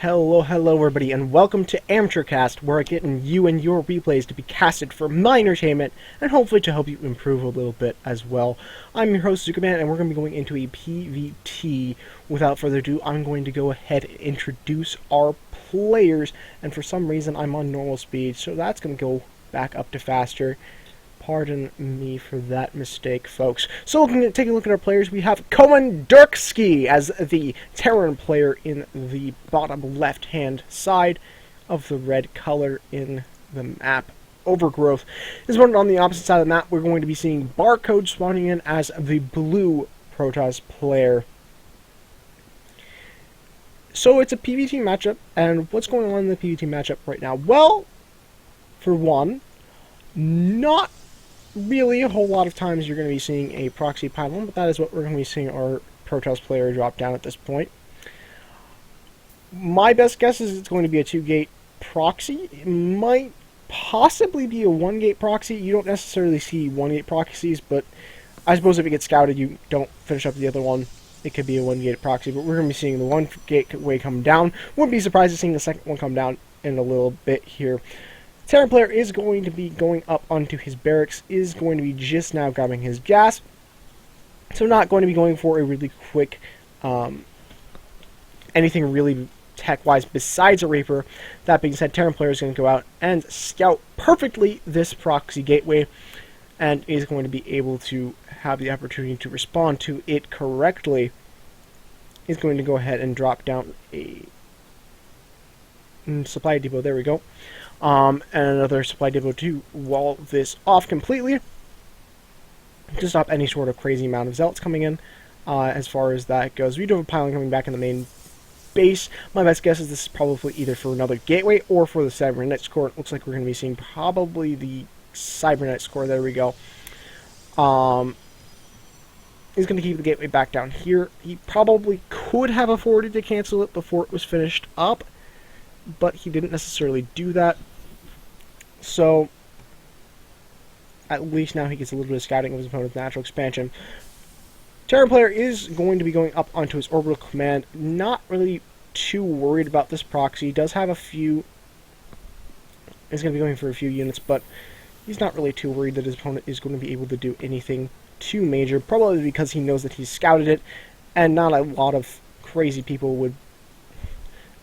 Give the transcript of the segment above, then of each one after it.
Hello, everybody, and welcome to AmateurCast, where I get in you and your replays to be casted for my entertainment, and hopefully to help you improve a little bit as well. I'm your host, ZookaMan, and we're going to be going into a PvT. Without further ado, I'm going to go ahead and introduce our players, and for some reason I'm on normal speed, so that's going to go back up to faster. Pardon me for that mistake, folks. So, taking a look at our players, we have Komandirkskie as the Terran player in the bottom left-hand side of the red color in the map. Overgrowth is one on the opposite side of the map. We're going to be seeing Barcode spawning in as the blue Protoss player. So, it's a PvT matchup, and what's going on in the PvT matchup right now? Well, for one, not really a whole lot of times you're going to be seeing a proxy pylon, but that is what we're going to be seeing our Protoss player drop down at this point. My best guess is it's going to be a 2-gate proxy. It might possibly be a 1-gate proxy. You don't necessarily see 1-gate proxies, but I suppose if it gets scouted, you don't finish up the other one. It could be a 1-gate proxy, but we're going to be seeing the 1-gateway come down. Wouldn't be surprised to seeing the second one come down in a little bit here. Terran player is going to be going up onto his barracks, is going to be just now grabbing his gas, so not going to be going for a really quick, anything really tech-wise besides a Reaper. That being said, Terran player is going to go out and scout perfectly this proxy gateway, and is going to be able to have the opportunity to respond to it correctly. He's going to go ahead and drop down a supply depot, there we go. And another supply depot to wall this off completely to stop any sort of crazy amount of zealots coming in. As far as that goes, we do have a pylon coming back in the main base. My best guess is this is probably either for another gateway or for the cybernetics core. It looks like we're going to be seeing probably the cybernetics core. There we go. He's going to keep the gateway back down here. He probably could have afforded to cancel it before it was finished up, but he didn't necessarily do that. So, at least now he gets a little bit of scouting of his opponent's natural expansion. Terran player is going to be going up onto his orbital command. Not really too worried about this proxy. He does have a few. He's going to be going for a few units, but he's not really too worried that his opponent is going to be able to do anything too major. Probably because he knows that he's scouted it, and not a lot of crazy people would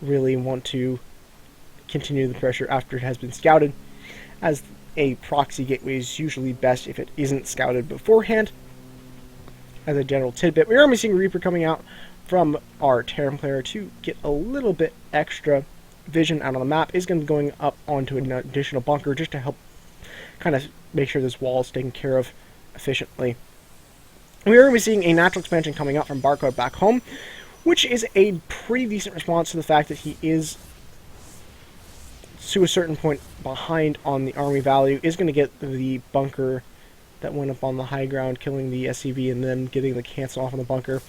really want to continue the pressure after it has been scouted, as a proxy gateway is usually best if it isn't scouted beforehand. As a general tidbit, we are missing Reaper coming out from our Terran player to get a little bit extra vision out on the map. Is going to be going up onto an additional bunker just to help kind of make sure this wall is taken care of efficiently. We are going to be seeing a natural expansion coming out from Barcode back home, which is a pretty decent response to the fact that he is, to a certain point, behind on the army value. Is going to get the bunker that went up on the high ground, killing the SCV and then getting the cancel off on the bunker.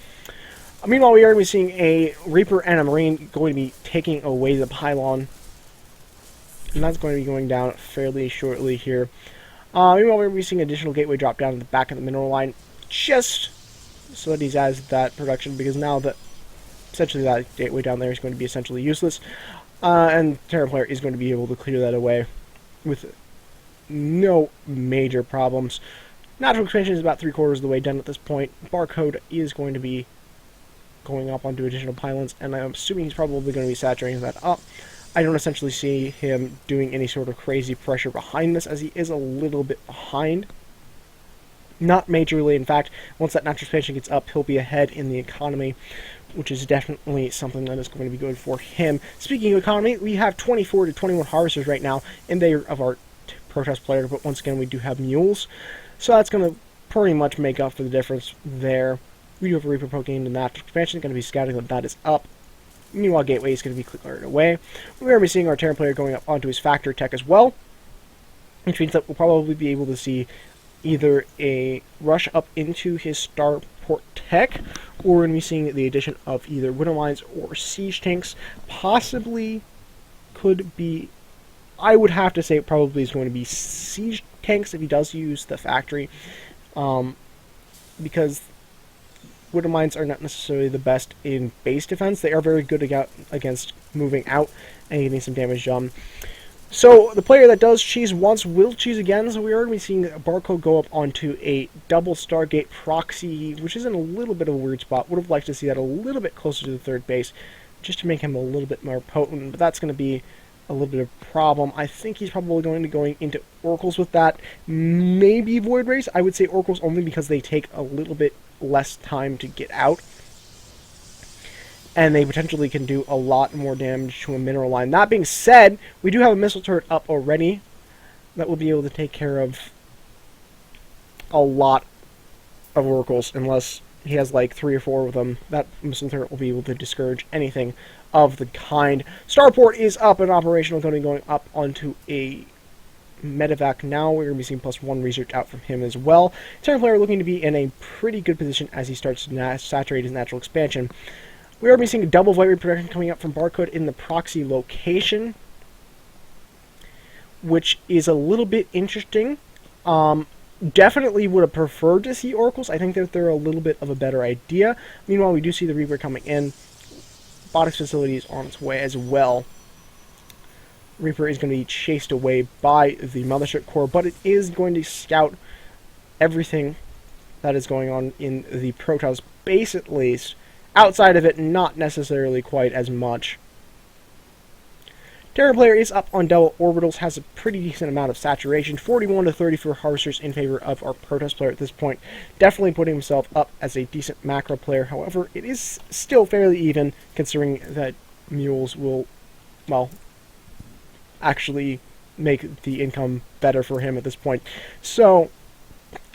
Meanwhile, we are going to be seeing a Reaper and a Marine going to be taking away the pylon, and that's going to be going down fairly shortly here. Meanwhile, we're going to be seeing additional gateway drop down in the back of the mineral line, just so that he has that production, because now that essentially that gateway down there is going to be essentially useless. And Terran player is going to be able to clear that away with no major problems. Natural expansion is about 3/4 of the way done at this point. Barcode is going to be going up onto additional pylons, and I'm assuming he's probably going to be saturating that up. I don't essentially see him doing any sort of crazy pressure behind this, as he is a little bit behind. Not majorly, in fact. Once that natural expansion gets up, he'll be ahead in the economy, which is definitely something that is going to be good for him. Speaking of economy, we have 24 to 21 harvesters right now in there of our Protoss player, but once again we do have mules, so that's going to pretty much make up for the difference there. We do have a Reaper poking into natural expansion, going to be scouting that that is up. Meanwhile, gateway is going to be cleared away. We're going to be seeing our Terran player going up onto his factory tech as well, which means that we'll probably be able to see either a rush up into his starport tech, or we're going to be seeing the addition of either widow mines or siege tanks. Possibly could be, I would have to say it probably is going to be siege tanks if he does use the factory, because Widow Mines are not necessarily the best in base defense. They are very good against moving out and getting some damage done. So the player that does cheese once will cheese again, so we are going to be seeing Barcode go up onto a double Stargate proxy, which is in a little bit of a weird spot. Would have liked to see that a little bit closer to the third base, just to make him a little bit more potent, but that's going to be a little bit of a problem. I think he's probably going to be going into Oracles with that. Maybe Void Rays. I would say Oracles only because they take a little bit less time to get out, and they potentially can do a lot more damage to a mineral line. That being said, we do have a missile turret up already that will be able to take care of a lot of Oracles, unless he has like 3 or 4 of them. That missile turret will be able to discourage anything of the kind. Starport is up and operational, going to be going up onto a medevac now. We're going to be seeing +1 research out from him as well. Terran player looking to be in a pretty good position as he starts to saturate his natural expansion. We are going to be seeing a double Void Ray production coming up from Barcode in the proxy location, which is a little bit interesting. Definitely would have preferred to see Oracles. I think that they're a little bit of a better idea. Meanwhile, we do see the Reaper coming in. Robotics facility is on its way as well. Reaper is going to be chased away by the Mothership Core, but it is going to scout everything that is going on in the Protoss base, at least. Outside of it, not necessarily quite as much. Terran player is up on double orbitals, has a pretty decent amount of saturation, 41 to 30 for Harvesters in favor of our Protoss player at this point. Definitely putting himself up as a decent macro player. However, it is still fairly even, considering that Mules will, well, actually make the income better for him at this point. So,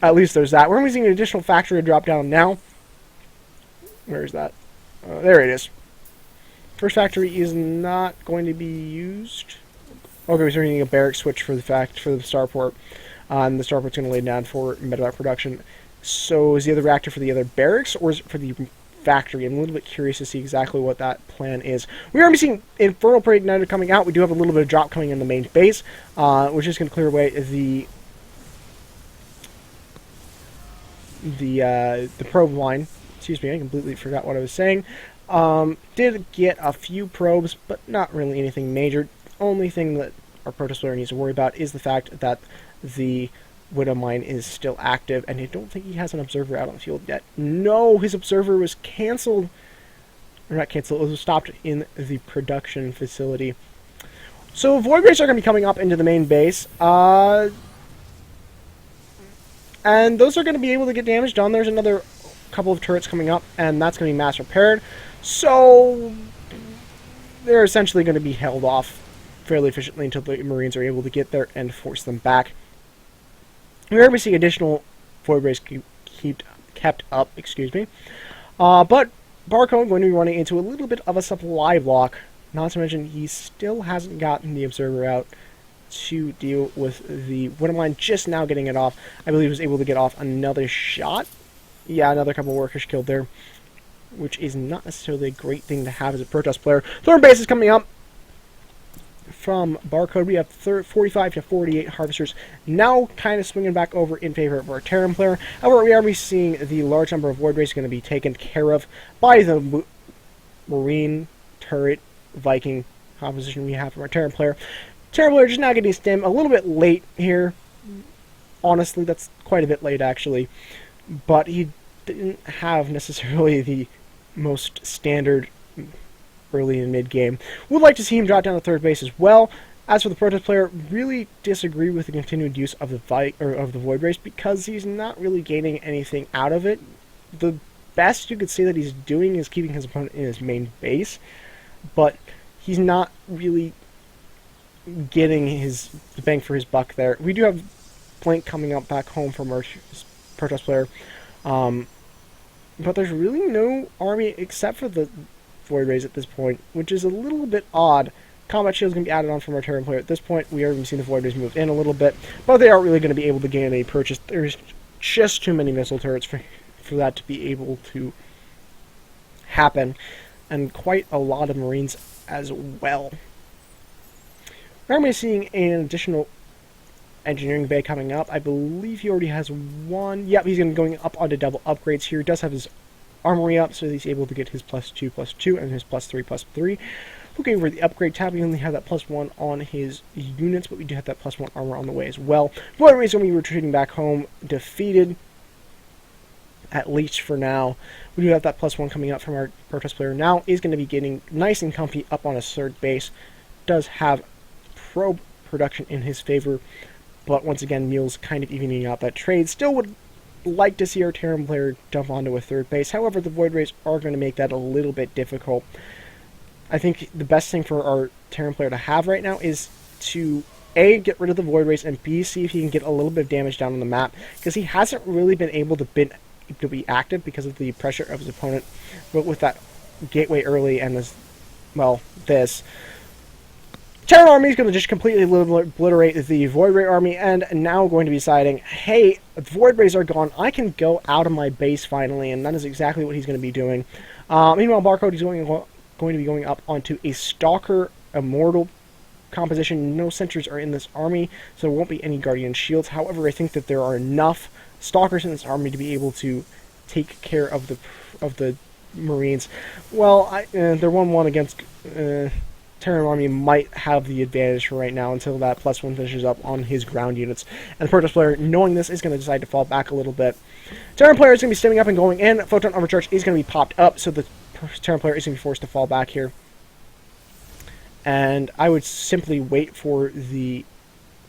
at least there's that. We're using an additional factory to drop down now. Where is that? There it is. First factory is not going to be used. Okay, we're using a barracks switch for the starport. And the starport's going to lay down for medevac production. So is the other reactor for the other barracks, or is it for the factory? I'm a little bit curious to see exactly what that plan is. We are seeing Infernal Parade Igniter coming out. We do have a little bit of drop coming in the main base, which is going to clear away the probe line. Excuse me, I completely forgot what I was saying. Did get a few probes, but not really anything major. Only thing that our Protoss player needs to worry about is the fact that the Widow Mine is still active, and I don't think he has an observer out on the field yet. No, his observer was cancelled. Or not cancelled, it was stopped in the production facility. So Void Rays are going to be coming up into the main base. And those are going to be able to get damage done. There's another couple of turrets coming up, and that's going to be mass repaired. So they're essentially going to be held off fairly efficiently until the Marines are able to get there and force them back. We're going to see additional Void Rays kept up, excuse me. But Barcode going to be running into a little bit of a supply block. Not to mention, he still hasn't gotten the Observer out to deal with the Widow Mine, just now getting it off. I believe he was able to get off another shot. Yeah, another couple workers killed there, which is not necessarily a great thing to have as a Protoss player. Third base is coming up from Barcode. We have 45 to 48 Harvesters, now kind of swinging back over in favor of our Terran player. However, we are seeing the large number of Void Rays going to be taken care of by the Marine, Turret, Viking composition we have from our Terran player. Terran player just now getting stem a little bit late here. Honestly, that's quite a bit late, actually. But he didn't have necessarily the most standard early and mid game. Would like to see him drop down to third base as well. As for the Protoss player, really disagree with the continued use of the Void Rays because he's not really gaining anything out of it. The best you could say that he's doing is keeping his opponent in his main base, but he's not really getting his bang for his buck there. We do have Blink coming up back home from our Protoss player, but there's really no army except for the Void Rays at this point, which is a little bit odd. Combat Shield is going to be added on from our Terran player at this point. We are going to see the Void Rays move in a little bit, but they aren't really going to be able to gain any purchase. There's just too many missile turrets for that to be able to happen, and quite a lot of Marines as well. We're going to be seeing an additional engineering bay coming up. I believe he already has one. Yep, he's going to be going up onto double upgrades here. He does have his armory up, so he's able to get his +2/+2 and his +3/+3. Looking over the upgrade tab, we only have that +1 on his units, but we do have that +1 armor on the way as well. For whatever reason, we were retreating back home, defeated, at least for now. We do have that +1 coming up from our protest player now. Is going to be getting nice and comfy up on his third base. Does have probe production in his favor, but once again, Mule's kind of evening out that trade. Still would like to see our Terran player jump onto a third base. However, the Void Rays are going to make that a little bit difficult. I think the best thing for our Terran player to have right now is to A, get rid of the Void Rays, and B, see if he can get a little bit of damage down on the map, because he hasn't really been able to be active because of the pressure of his opponent. But with that gateway early and this Terran army is going to just completely obliterate the Void Ray army, and now going to be deciding, hey, Void Rays are gone, I can go out of my base finally, and that is exactly what he's going to be doing. Meanwhile, Barcode is going to be going up onto a Stalker Immortal composition. No sentries are in this army, so there won't be any Guardian Shields. However, I think that there are enough Stalkers in this army to be able to take care of the Marines. Well, they're 1-1 against Terran army, might have the advantage for right now until that +1 finishes up on his ground units. And the Protest player, knowing this, is going to decide to fall back a little bit. Terran player is going to be stemming up and going in. Photon Armor Charge is going to be popped up, so the Terran player is going to be forced to fall back here. And I would simply wait for the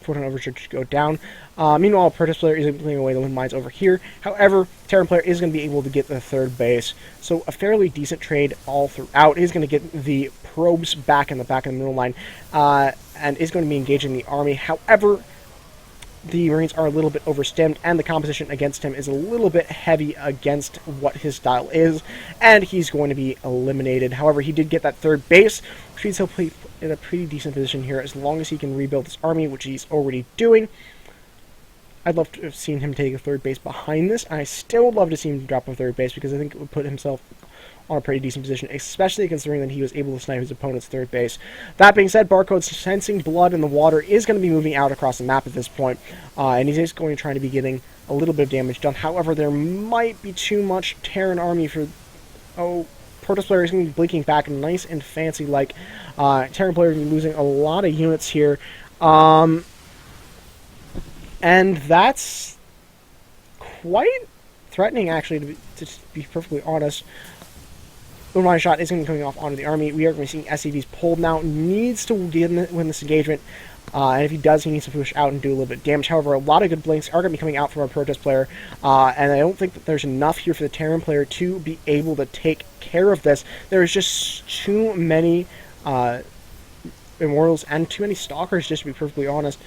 Photon Overcharge to go down. Meanwhile, Protest player is putting away the wind mines over here. However, Terran player is going to be able to get the third base. So a fairly decent trade all throughout. He's going to get the probes back in the middle line, and is going to be engaging the army. However, the Marines are a little bit overstemmed, and the composition against him is a little bit heavy against what his style is, and he's going to be eliminated. However, he did get that third base, which means he'll play in a pretty decent position here as long as he can rebuild this army, which he's already doing. I'd love to have seen him take a third base behind this. I still would love to see him drop a third base, because I think it would put himself on a pretty decent position, especially considering that he was able to snipe his opponent's third base. That being said, Barcode, sensing blood in the water, is going to be moving out across the map at this point, and he's just going to try to be getting a little bit of damage done. However, there might be too much Terran army for... Oh, Protest player is going to be blinking back nice and fancy like. Terran player is going to be losing a lot of units here. And that's quite threatening, actually, to be perfectly honest. The line shot is going to be coming off onto the army. We are going to be seeing SCVs pulled now. Needs to win this engagement. And if he does, he needs to push out and do a little bit of damage. However, a lot of good blinks are going to be coming out from our Protest player. And I don't think that there's enough here for the Terran player to be able to take care of this. There's just too many Immortals and too many Stalkers, just to be perfectly honest.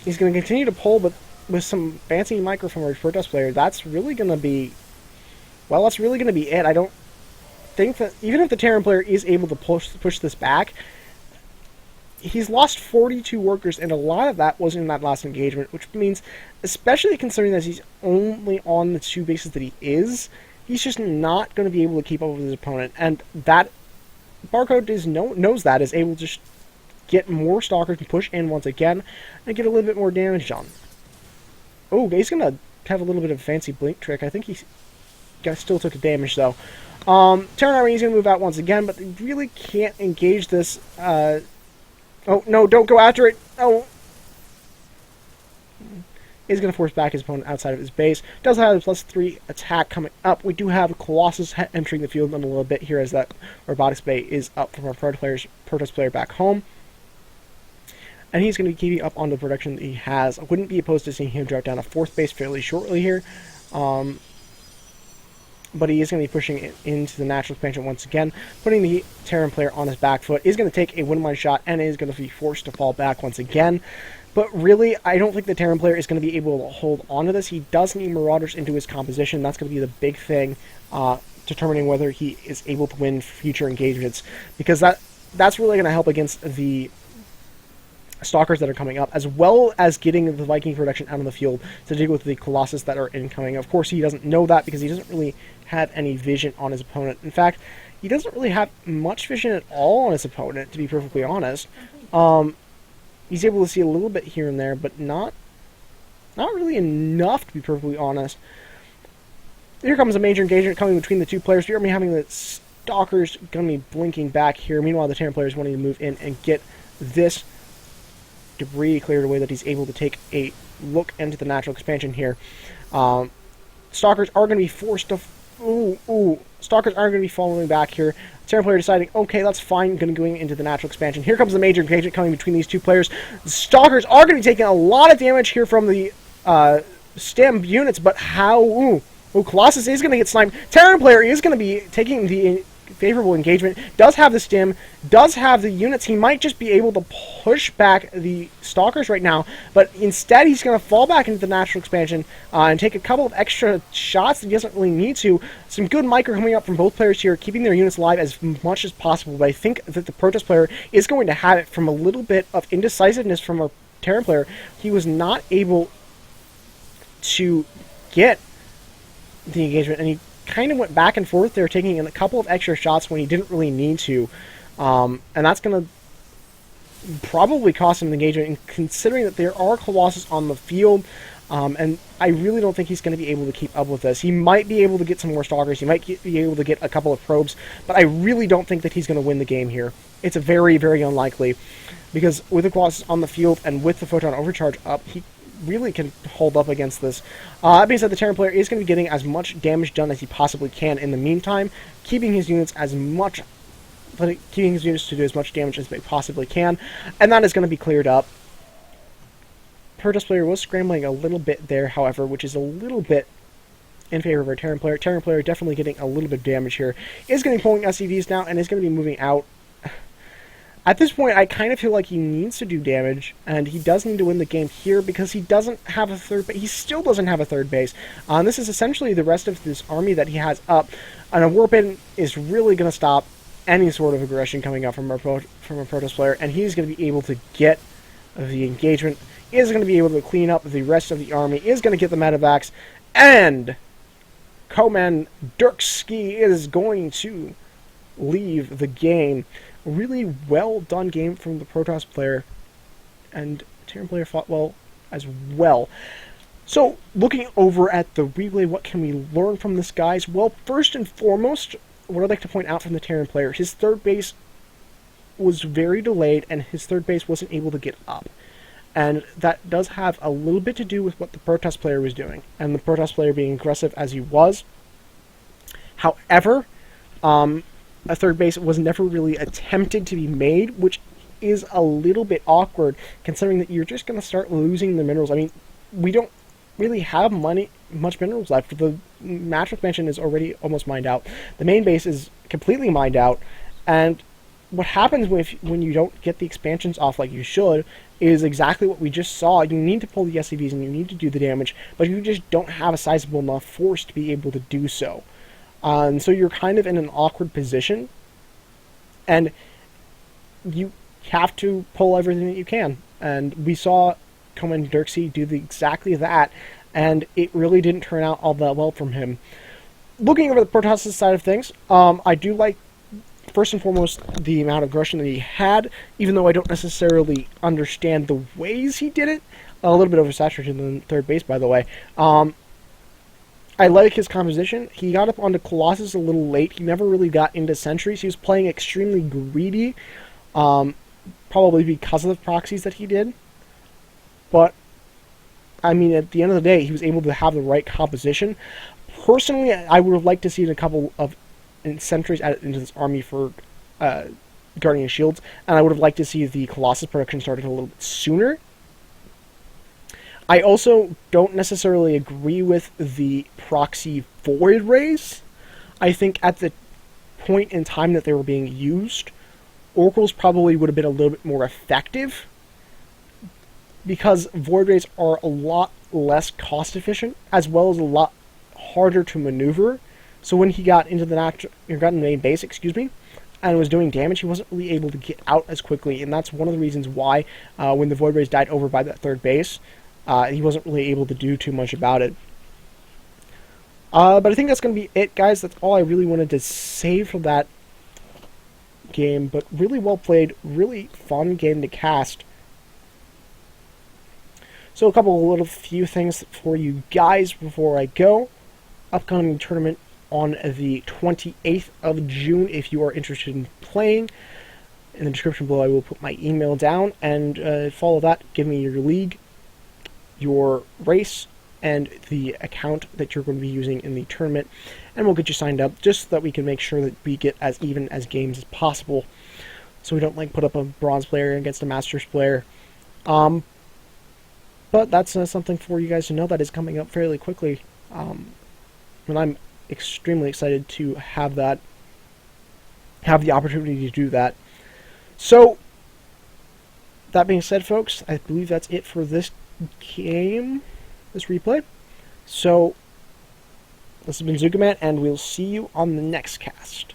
He's going to continue to pull, but with some fancy micro from our Protest player, that's really going to be... Well, that's really going to be it. I don't think that... Even if the Terran player is able to push this back, he's lost 42 workers, and a lot of that was in that last engagement, which means, especially considering that he's only on the 2 bases that he is, he's just not going to be able to keep up with his opponent. And that... Barcode knows that, is able to just get more Stalkers and push in once again, and get a little bit more damage done. Oh, he's going to have a little bit of a fancy blink trick. I think he still took the damage, though. Terran army is going to move out once again, but they really can't engage this. Oh, no, don't go after it. Oh. He's going to force back his opponent outside of his base. Does have a +3 attack coming up. We do have Colossus entering the field in a little bit here, as that Robotics Bay is up from our Protest player back home. And he's going to be keeping up on the production that he has. I wouldn't be opposed to seeing him drop down a 4th base fairly shortly here. But he is going to be pushing it into the natural expansion once again, putting the Terran player on his back foot. Is going to take a windmine shot and is going to be forced to fall back once again. But really, I don't think the Terran player is going to be able to hold on to this. He does need Marauders into his composition. That's going to be the big thing, determining whether he is able to win future engagements, because that's really going to help against the Stalkers that are coming up, as well as getting the Viking production out on the field to deal with the Colossus that are incoming. Of course, he doesn't know that because he doesn't really have any vision on his opponent. In fact, he doesn't really have much vision at all on his opponent, to be perfectly honest. He's able to see a little bit here and there, but not really enough, to be perfectly honest. here comes a major engagement coming between the two players. You're going to be having the Stalkers going to be blinking back here. Meanwhile, the Terran player is wanting to move in and get this debris cleared away that he's able to take a look into the natural expansion here. Stalkers are going to be forced to... Stalkers are going to be following back here. Terran player deciding, okay, that's fine, going to go into the natural expansion. Here comes the major engagement coming between these two players. The Stalkers are going to be taking a lot of damage here from the stem units, but how... Colossus is going to get sniped. Terran player is going to be taking the favorable engagement, does have the stim, does have the units. He might just be able to push back the Stalkers right now, but instead he's going to fall back into the natural expansion and take a couple of extra shots that he doesn't really need to. Some good micro coming up from both players here, keeping their units alive as much as possible, but I think that the Protoss player is going to have it from a little bit of indecisiveness from our Terran player. He was not able to get the engagement, and he kind of went back and forth there, taking in a couple of extra shots when he didn't really need to, and that's going to probably cost him the engagement, and considering that there are Colossus on the field, and I really don't think he's going to be able to keep up with this. He might be able to get some more Stalkers, he might be able to get a couple of probes, but I really don't think that he's going to win the game here. It's a very, very unlikely, because with the Colossus on the field and with the Photon Overcharge up, he really can hold up against this. That being said, the Terran player is going to be getting as much damage done as he possibly can in the meantime, keeping his units to do as much damage as they possibly can, and that is going to be cleared up. Protoss player was scrambling a little bit there, however, which is a little bit in favor of our Terran player. Terran player definitely getting a little bit of damage here. Is going to be pulling SCVs now, and is going to be moving out. At this point, I kind of feel like he needs to do damage, and he does need to win the game here because he doesn't have a third base. He still doesn't have a third base. This is essentially the rest of this army that he has up, and a Warpin is really going to stop any sort of aggression coming up from a Protoss player, and he's going to be able to get the engagement, is going to be able to clean up the rest of the army, is going to get the medevacs, and Komandirkskie is going to leave the game. Really well done game from the Protoss player, and Terran player fought well as well. So, looking over at the replay, what can we learn from this, guys? Well, first and foremost, what I'd like to point out from the Terran player, his third base was very delayed, and his third base wasn't able to get up. And that does have a little bit to do with what the Protoss player was doing, and the Protoss player being aggressive as he was. However, a third base was never really attempted to be made, which is a little bit awkward, considering that you're just going to start losing the minerals. I mean, we don't really have much minerals left. The natural expansion is already almost mined out. The main base is completely mined out, and what happens when you don't get the expansions off like you should is exactly what we just saw. You need to pull the SCVs and you need to do the damage, but you just don't have a sizable enough force to be able to do so. And so you're kind of in an awkward position, and you have to pull everything that you can. And we saw Komandirkskie do exactly that, and it really didn't turn out all that well from him. Looking over the Protoss side of things, I do like, first and foremost, the amount of aggression that he had, even though I don't necessarily understand the ways he did it. A little bit oversaturated in third base, by the way. I like his composition. He got up onto Colossus a little late. He never really got into sentries. He was playing extremely greedy, probably because of the proxies that he did. But, I mean, at the end of the day, he was able to have the right composition. Personally, I would have liked to see a couple of sentries added into this army for Guardian Shields, and I would have liked to see the Colossus production started a little bit sooner. I also don't necessarily agree with the proxy Void Rays. I think at the point in time that they were being used, Oracles probably would have been a little bit more effective, because Void Rays are a lot less cost efficient, as well as a lot harder to maneuver. So when he got into the main base, and was doing damage, he wasn't really able to get out as quickly, and that's one of the reasons why when the Void Rays died over by that third base, he wasn't really able to do too much about it. But I think that's going to be it, guys. That's all I really wanted to say for that game. But really well played, really fun game to cast. So a few things for you guys before I go. upcoming tournament on the 28th of June if you are interested in playing. In the description below, I will put my email down, and follow that. Give me your league, your race, and the account that you're going to be using in the tournament, and we'll get you signed up just so that we can make sure that we get as even as games as possible, so we don't like put up a bronze player against a masters player. But that's something for you guys to know that is coming up fairly quickly, and I'm extremely excited to have the opportunity to do that. So, that being said, folks, I believe that's it for this game, this replay. So, this has been ZookaMan, and we'll see you on the next cast.